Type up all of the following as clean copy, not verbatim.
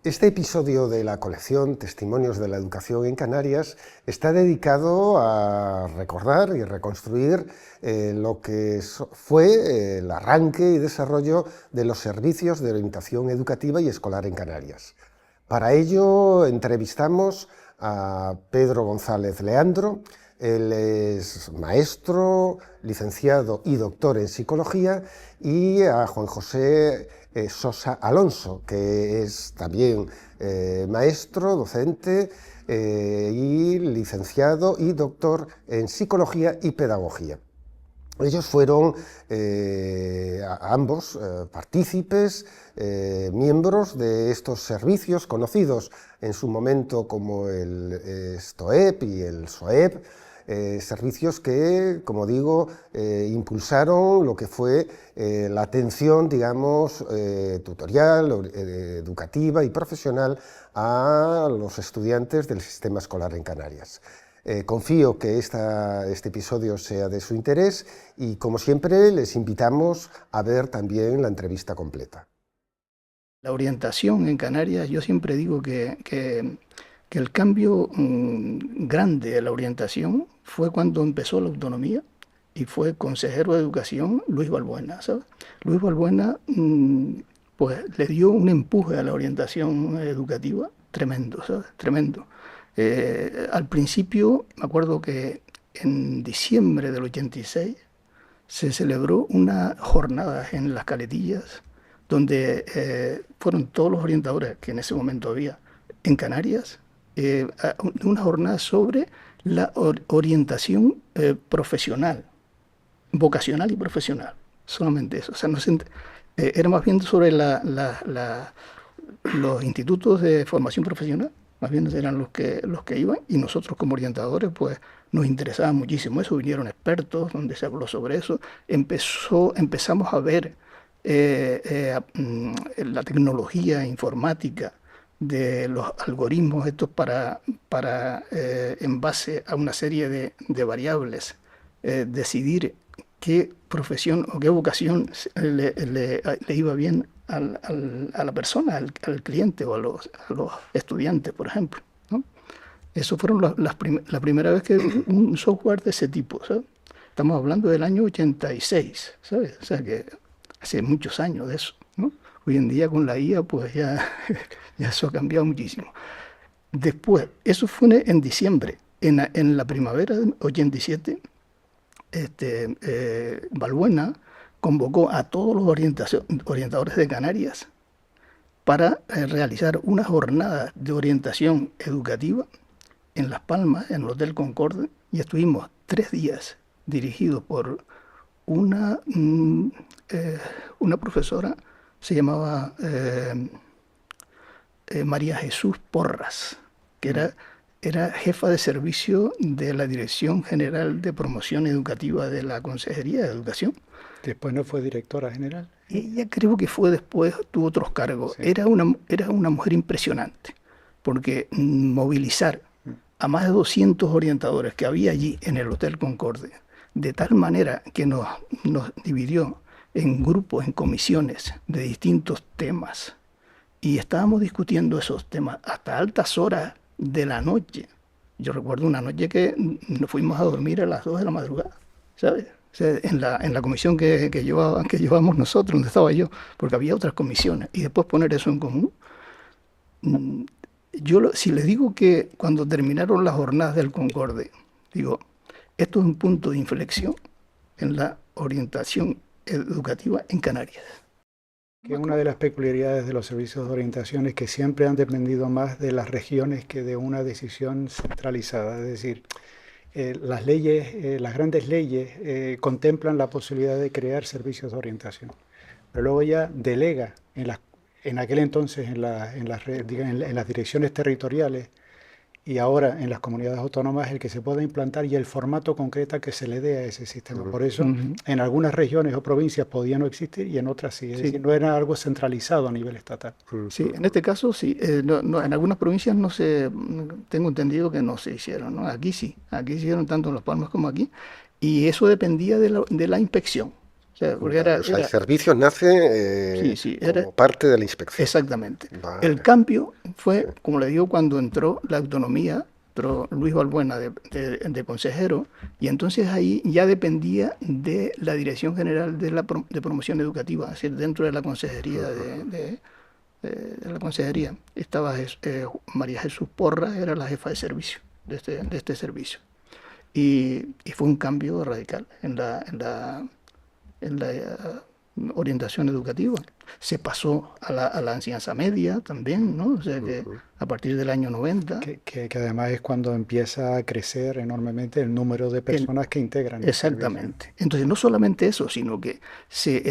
Este episodio de la colección Testimonios de la Educación en Canarias está dedicado a recordar y reconstruir lo que fue el arranque y desarrollo de los servicios de orientación educativa y escolar en Canarias. Para ello entrevistamos a Pedro González Leandro. Él es maestro, licenciado y doctor en psicología, y a Juan José Sosa Alonso, que es también maestro, docente y licenciado y doctor en psicología y pedagogía. Ellos fueron ambos partícipes, miembros de estos servicios conocidos en su momento como el STOEP y el SOEP, servicios que, como digo, impulsaron lo que fue la atención, digamos, tutorial, educativa y profesional a los estudiantes del sistema escolar en Canarias. Confío que este episodio sea de su interés y, como siempre, les invitamos a ver también la entrevista completa. La orientación en Canarias, yo siempre digo que el cambio grande de la orientación fue cuando empezó la autonomía y fue consejero de educación Luis Balbuena, ¿sabes? Luis Balbuena pues le dio un empuje a la orientación educativa tremendo, ¿sabes? Tremendo. Al principio, me acuerdo que en diciembre del 86 se celebró una jornada en Las Caletillas donde fueron todos los orientadores que en ese momento había en Canarias, una jornada sobre la orientación profesional, vocacional y profesional, solamente eso. O sea, era más bien sobre los institutos de formación profesional, más bien eran los que iban, y nosotros como orientadores pues nos interesaba muchísimo eso. Vinieron expertos donde se habló sobre eso, empezamos a ver la tecnología informática de los algoritmos estos para en base a una serie de variables, decidir qué profesión o qué vocación le iba bien a la persona, al cliente o a los estudiantes, por ejemplo, ¿no? Eso fueron la primera vez que un software de ese tipo, ¿sabes? Estamos hablando del año 86, ¿sabes? O sea que hace muchos años de eso, ¿no? Hoy en día con la IA pues ya eso ha cambiado muchísimo. Después, eso fue en diciembre. En la primavera del 87, Balbuena convocó a todos los orientadores de Canarias para realizar una jornada de orientación educativa en Las Palmas, en el Hotel Concorde, y estuvimos 3 días dirigidos por una profesora, se llamaba María Jesús Porras, que era jefa de servicio de la Dirección General de Promoción Educativa de la Consejería de Educación. Después no fue directora general. Ella creo que fue después, tuvo otros cargos. Sí. Era una mujer impresionante, porque movilizar a más de 200 orientadores que había allí en el Hotel Concorde, de tal manera que nos dividió en grupos, en comisiones de distintos temas, y estábamos discutiendo esos temas hasta altas horas de la noche. Yo recuerdo una noche que nos fuimos a dormir a las 2 de la madrugada, ¿sabes? O sea, en la comisión que llevábamos nosotros, donde estaba yo, porque había otras comisiones, y después poner eso en común. Si les digo que cuando terminaron las jornadas del Concorde, digo, esto es un punto de inflexión en la orientación educativa en Canarias. Que una de las peculiaridades de los servicios de orientación es que siempre han dependido más de las regiones que de una decisión centralizada. Es decir, las leyes, las grandes leyes contemplan la posibilidad de crear servicios de orientación, pero luego ya delega en aquel entonces en las direcciones territoriales y ahora en las comunidades autónomas el que se pueda implantar y el formato concreto que se le dé a ese sistema. Por eso en algunas regiones o provincias podía no existir y en otras sí. Es decir, no era algo centralizado a nivel estatal. Sí, en este caso sí. En algunas provincias tengo entendido que no se hicieron, ¿no? Aquí sí. Aquí se hicieron tanto en Las Palmas como aquí. Y eso dependía de la inspección. O sea, porque Vale, o sea, el servicio nace como parte de la inspección. Exactamente. Vale. El cambio fue, como le digo, cuando entró la autonomía, entró Luis Balbuena de consejero, y entonces ahí ya dependía de la Dirección General de Promoción Educativa, es decir, dentro de la consejería de la consejería estaba María Jesús Porra, era la jefa de servicio de este servicio. Y fue un cambio radical en la orientación educativa. Se pasó a la enseñanza media también, ¿no? O sea que a partir del año 90. Que además es cuando empieza a crecer enormemente el número de personas que integran el servicio. Exactamente. Entonces, no solamente eso, sino que se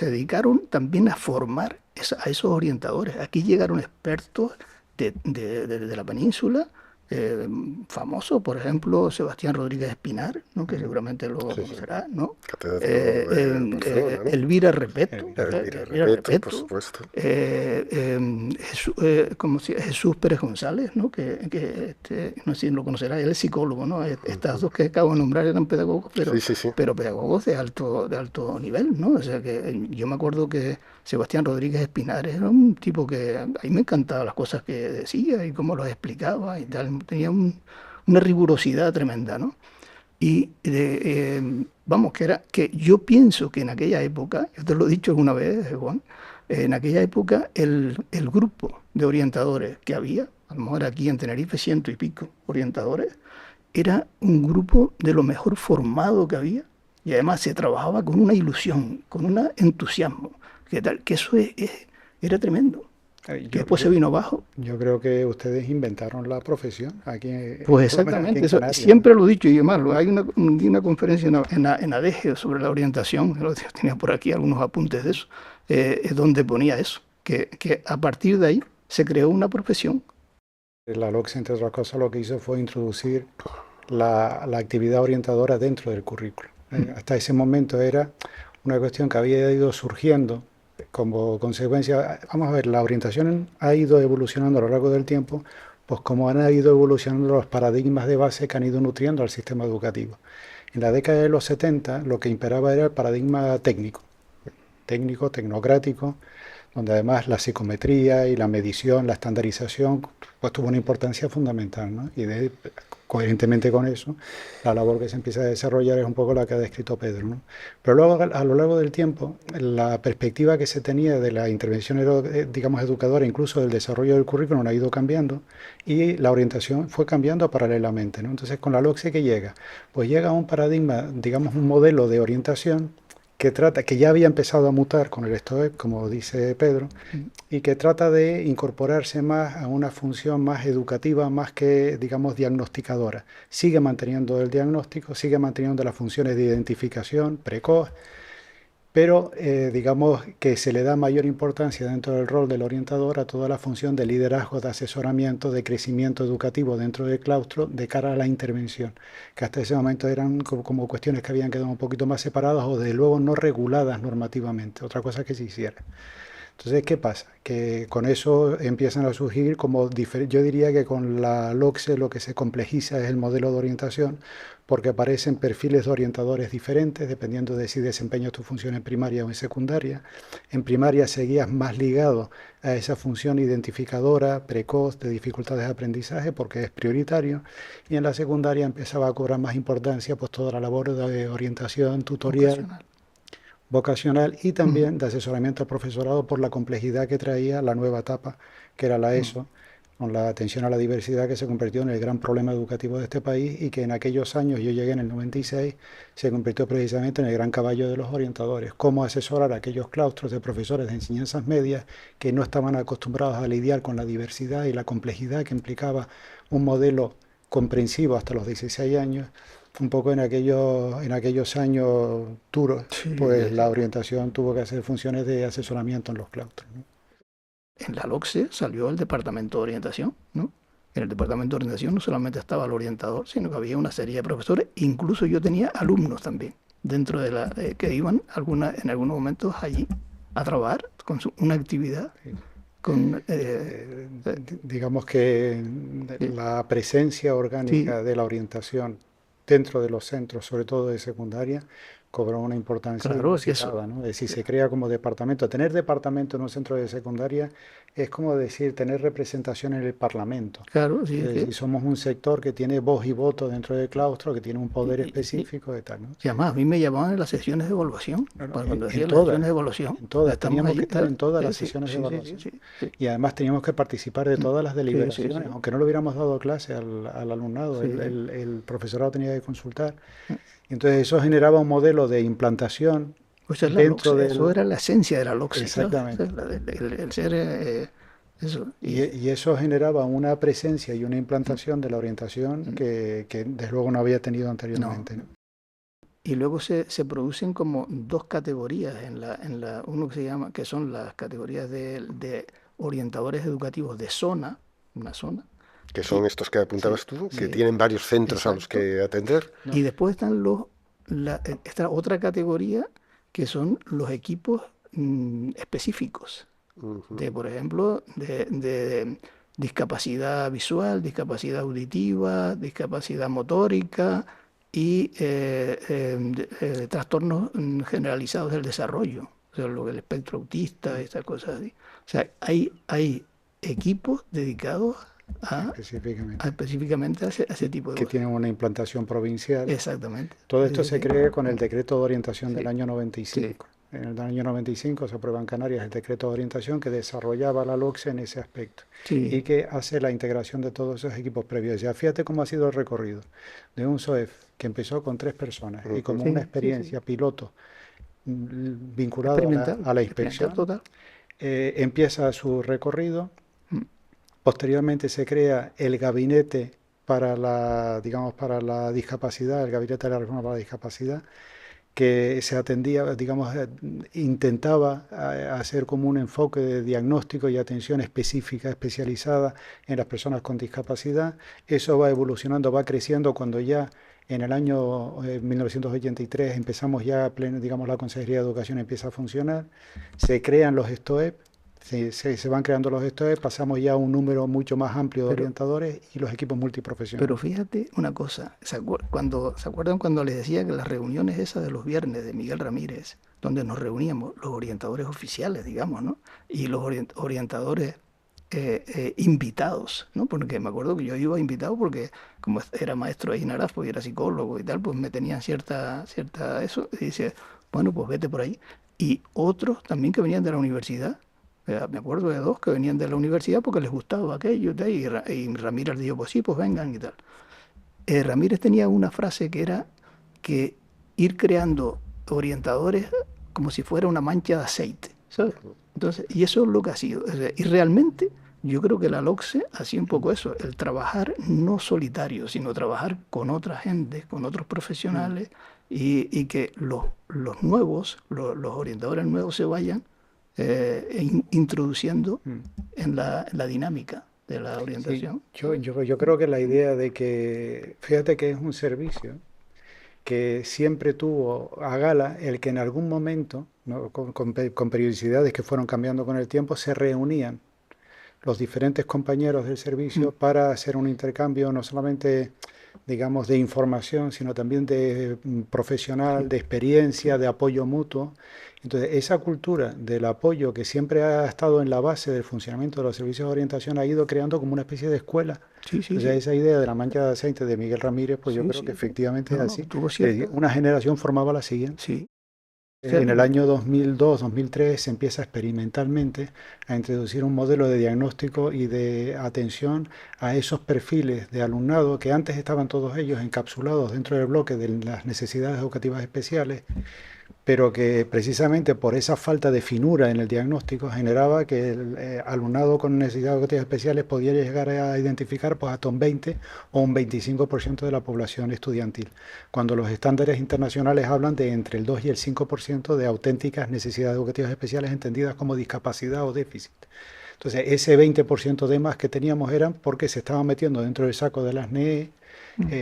dedicaron también a formar a esos orientadores. Aquí llegaron expertos de la península, famosos, por ejemplo, Sebastián Rodríguez Espinar, ¿no? Que seguramente lo conocerá, ¿no? Elvira Repeto, por supuesto. Jesús Pérez González, ¿no? No sé si lo conocerá, él es psicólogo, ¿no? Estas dos que acabo de nombrar eran pedagogos, pero pedagogos de alto nivel, ¿no? O sea que yo me acuerdo que Sebastián Rodríguez Espinar era un tipo que a mí me encantaban las cosas que decía y cómo los explicaba y tal. Tenía una rigurosidad tremenda, ¿no? Y vamos, que yo pienso que en aquella época, yo te lo he dicho alguna vez, Juan, en aquella época el grupo de orientadores que había, a lo mejor aquí en Tenerife 100 y pico orientadores, era un grupo de lo mejor formado que había y además se trabajaba con una ilusión, con un entusiasmo, que eso era tremendo. Que después se vino abajo. Yo creo que ustedes inventaron la profesión aquí. Pues exactamente, eso, siempre lo he dicho y además hay una conferencia en ADEGE sobre la orientación, tenía por aquí algunos apuntes de eso, donde ponía eso, que a partir de ahí se creó una profesión. La LOCSE, entre otras cosas, lo que hizo fue introducir la actividad orientadora dentro del currículo. Hasta ese momento era una cuestión que había ido surgiendo como consecuencia. Vamos a ver, la orientación ha ido evolucionando a lo largo del tiempo, pues como han ido evolucionando los paradigmas de base que han ido nutriendo al sistema educativo. En la década de los 70 lo que imperaba era el paradigma técnico, tecnocrático, donde además la psicometría y la medición, la estandarización, pues tuvo una importancia fundamental, ¿no? Y coherentemente con eso, la labor que se empieza a desarrollar es un poco la que ha descrito Pedro, ¿no? Pero luego, a lo largo del tiempo, la perspectiva que se tenía de la intervención, digamos, educadora, incluso del desarrollo del currículum, ha ido cambiando y la orientación fue cambiando paralelamente, ¿no? Entonces, con la LOCSE, ¿qué llega? Pues llega un paradigma, digamos, un modelo de orientación que ya había empezado a mutar con el STOEP, como dice Pedro, y que trata de incorporarse más a una función más educativa, más que, digamos, diagnosticadora. Sigue manteniendo el diagnóstico, sigue manteniendo las funciones de identificación precoz, pero digamos que se le da mayor importancia dentro del rol del orientador a toda la función de liderazgo, de asesoramiento, de crecimiento educativo dentro del claustro de cara a la intervención, que hasta ese momento eran como cuestiones que habían quedado un poquito más separadas o desde luego no reguladas normativamente, otra cosa que se hiciera. Entonces, ¿qué pasa? Que con eso empiezan a surgir como yo diría que con la LOCSE lo que se complejiza es el modelo de orientación, porque aparecen perfiles de orientadores diferentes, dependiendo de si desempeñas tu función en primaria o en secundaria. En primaria seguías más ligado a esa función identificadora, precoz, de dificultades de aprendizaje, porque es prioritario, y en la secundaria empezaba a cobrar más importancia pues toda la labor de orientación tutorial, vocacional y también de asesoramiento al profesorado por la complejidad que traía la nueva etapa, que era la ESO, con la atención a la diversidad que se convirtió en el gran problema educativo de este país y que en aquellos años, yo llegué en el 96, se convirtió precisamente en el gran caballo de los orientadores. Cómo asesorar a aquellos claustros de profesores de enseñanzas medias que no estaban acostumbrados a lidiar con la diversidad y la complejidad que implicaba un modelo comprensivo hasta los 16 años. Un poco en aquellos años duros, pues la orientación tuvo que hacer funciones de asesoramiento en los claustros, ¿no? En la LOCSE salió el departamento de orientación, ¿no? En el departamento de orientación no solamente estaba el orientador, sino que había una serie de profesores, incluso yo tenía alumnos también, dentro de que iban en algunos momentos allí a trabajar con una actividad. Digamos que la presencia orgánica de la orientación dentro de los centros, sobre todo de secundaria, cobró una importancia Claro, es que inusitada, ¿no? Es decir, se crea como departamento. Tener departamento en un centro de secundaria es como decir tener representación en el Parlamento. claro, sí, Es es que, decir, somos un sector que tiene voz y voto dentro del claustro, que tiene un poder y específico y tal, ¿no? y además a mí me llamaban en las sesiones de evaluación, Claro, cuando en hacía las sesiones todas, de evaluación, en todas. estamos Teníamos que allí, estar en todas sí, las sí, sesiones de sí, sí, sí, evaluación. sí, sí, Y además teníamos que participar de todas las sí, sí, deliberaciones, sí, aunque no le hubiéramos dado clase al alumnado, sí, el profesorado tenía que consultar. Y entonces eso generaba un modelo de implantación pues esa es la dentro LOCSE, eso del... era la esencia de la LOCSE, ¿sabes? Esa Exactamente. es el ser, eso, Y eso generaba una presencia y una implantación de la orientación que desde luego no había tenido no. anteriormente, ¿no? Y luego se producen como dos categorías uno que se llama, que son las categorías de orientadores educativos de zona, una zona, Que son y estos que sí, apuntabas tú, que sí, tienen varios centros a los exacto. que atender. No, Y después están esta otra categoría que son los equipos específicos, Ujú. de, por ejemplo, de discapacidad visual, discapacidad auditiva, discapacidad motórica y trastornos generalizados del desarrollo, o sea, lo del espectro autista, estas cosas así. O sea, hay equipos dedicados a, específicamente. específicamente a ese tipo de Que cosas. tienen una implantación provincial. Exactamente. Todo Sí, esto sí, se sí. cree con el decreto de orientación del Sí, año sí. 95. En el año 95 se aprueba en Canarias el decreto de orientación que desarrollaba la LOCSE en ese aspecto y Sí, que hace la integración de todos esos equipos previos. Ya fíjate cómo ha sido el recorrido de un SOEF que empezó con 3 personas y como una sí, sí, sí. experiencia piloto vinculado a Experimental, la experimental inspección, total. empieza su recorrido. Mm. Posteriormente se crea el gabinete para la, digamos, para la discapacidad, el gabinete de la reforma para la discapacidad, que se atendía, digamos, intentaba hacer como un enfoque de diagnóstico y atención específica, especializada en las personas con discapacidad. Eso va evolucionando, va creciendo cuando ya en el año 1983 empezamos ya, digamos, la Consejería de Educación empieza a funcionar, se crean los STOEP, se van creando los STOEP, pasamos ya a un número mucho más amplio de Pero, orientadores y los equipos pero multiprofesionales. fíjate una cosa, ¿se acuerdan cuando les decía que las reuniones esas de los viernes de Miguel Ramírez, donde nos reuníamos los orientadores oficiales, digamos, ¿no? Y los orientadores invitados, ¿no? Porque me acuerdo que yo iba invitado porque como era maestro ahí en Araspo y era psicólogo y tal, pues me tenían cierta eso, y dice, bueno, pues vete por ahí. Y otros también que venían de la universidad. Me acuerdo de dos que venían de la universidad porque les gustaba aquello y, tal, y Ramírez dijo, pues sí, pues vengan y tal. Ramírez tenía una frase que era que ir creando orientadores como si fuera una mancha de aceite, ¿sabes? Entonces, y eso es lo que ha sido. O sea, y realmente yo creo que la LOCSE hacía un poco eso, el trabajar no solitario, sino trabajar con otra gente, con otros Mm, profesionales y que los nuevos, los orientadores nuevos se vayan introduciendo mm. en la dinámica de la Sí, orientación. yo creo que la idea de que, fíjate que es un servicio que siempre tuvo a gala el que en algún momento, ¿no? Con periodicidades que fueron cambiando con el tiempo, se reunían los diferentes compañeros del Mm. servicio para hacer un intercambio no solamente, digamos, de información, sino también de profesional, Sí, de experiencia, de apoyo mutuo. Entonces, esa cultura del apoyo que siempre ha estado en la base del funcionamiento de los servicios de orientación ha ido creando como una especie de escuela. sí, sí, Entonces, sí, esa idea de la mancha de aceite de Miguel Ramírez, pues yo sí, creo que sí, sí. efectivamente es No, no, así. tuvo Es decir, cierto. una generación formaba la siguiente. Sí. O sea, En el año 2002-2003 se empieza experimentalmente a introducir un modelo de diagnóstico y de atención a esos perfiles de alumnado que antes estaban todos ellos encapsulados dentro del bloque de las necesidades educativas especiales, pero que precisamente por esa falta de finura en el diagnóstico generaba que el alumnado con necesidades educativas especiales podía llegar a identificar pues, hasta un 20 o un 25% de la población estudiantil, cuando los estándares internacionales hablan de entre el 2 y el 5% de auténticas necesidades educativas especiales entendidas como discapacidad o déficit. Entonces, ese 20% de más que teníamos eran porque se estaban metiendo dentro del saco de las NEE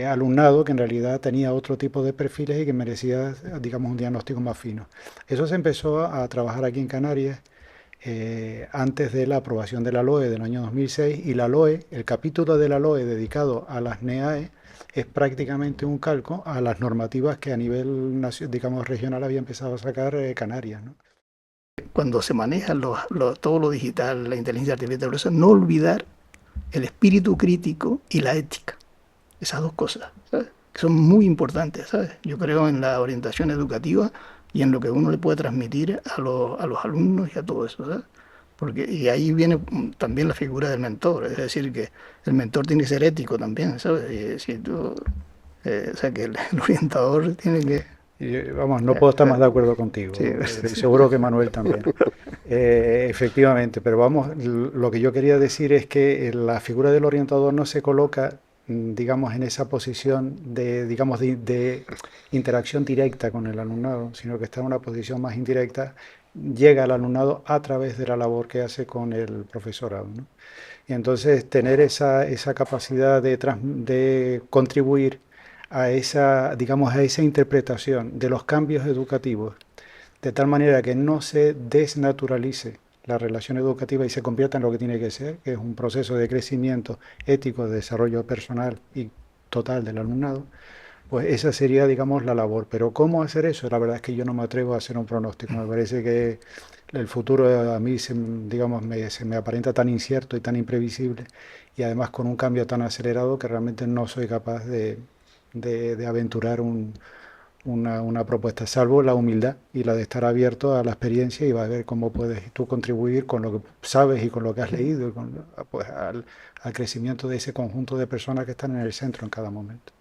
alumnado que en realidad tenía otro tipo de perfiles y que merecía, digamos, un diagnóstico más fino. Eso se empezó a trabajar aquí en Canarias antes de la aprobación de la LOE del año 2006 y la LOE, el capítulo de la LOE dedicado a las NEAE, es prácticamente un calco a las normativas que a nivel, digamos, regional había empezado a sacar Canarias, ¿no? Cuando se maneja todo lo digital, la inteligencia artificial, eso, no olvidar el espíritu crítico y la ética. Esas dos cosas, ¿sabes? Que son muy importantes, ¿sabes? Yo creo en la orientación educativa y en lo que uno le puede transmitir a los alumnos y a todo eso, ¿sabes? Porque, y ahí viene también la figura del mentor, es decir, que el mentor tiene que ser ético también, ¿sabes? Y si tú, o sea, que el orientador tiene que... Vamos, no puedo estar más de acuerdo contigo, Sí, y seguro que Manuel también. Efectivamente, pero vamos, lo que yo quería decir es que la figura del orientador no se coloca, digamos, en esa posición de, digamos, de interacción directa con el alumnado, sino que está en una posición más indirecta, llega al alumnado a través de la labor que hace con el profesorado, ¿no? Y entonces tener esa capacidad de contribuir a esa, digamos, a esa interpretación de los cambios educativos, de tal manera que no se desnaturalice la relación educativa y se convierta en lo que tiene que ser, que es un proceso de crecimiento ético, de desarrollo personal y total del alumnado, pues esa sería, digamos, la labor. Pero ¿cómo hacer eso? La verdad es que yo no me atrevo a hacer un pronóstico. Me parece que el futuro a mí, digamos, se me aparenta tan incierto y tan imprevisible, y además con un cambio tan acelerado que realmente no soy capaz de aventurar una propuesta, salvo la humildad y la de estar abierto a la experiencia y va a ver cómo puedes tú contribuir con lo que sabes y con lo que has leído y con, pues, al crecimiento de ese conjunto de personas que están en el centro en cada momento.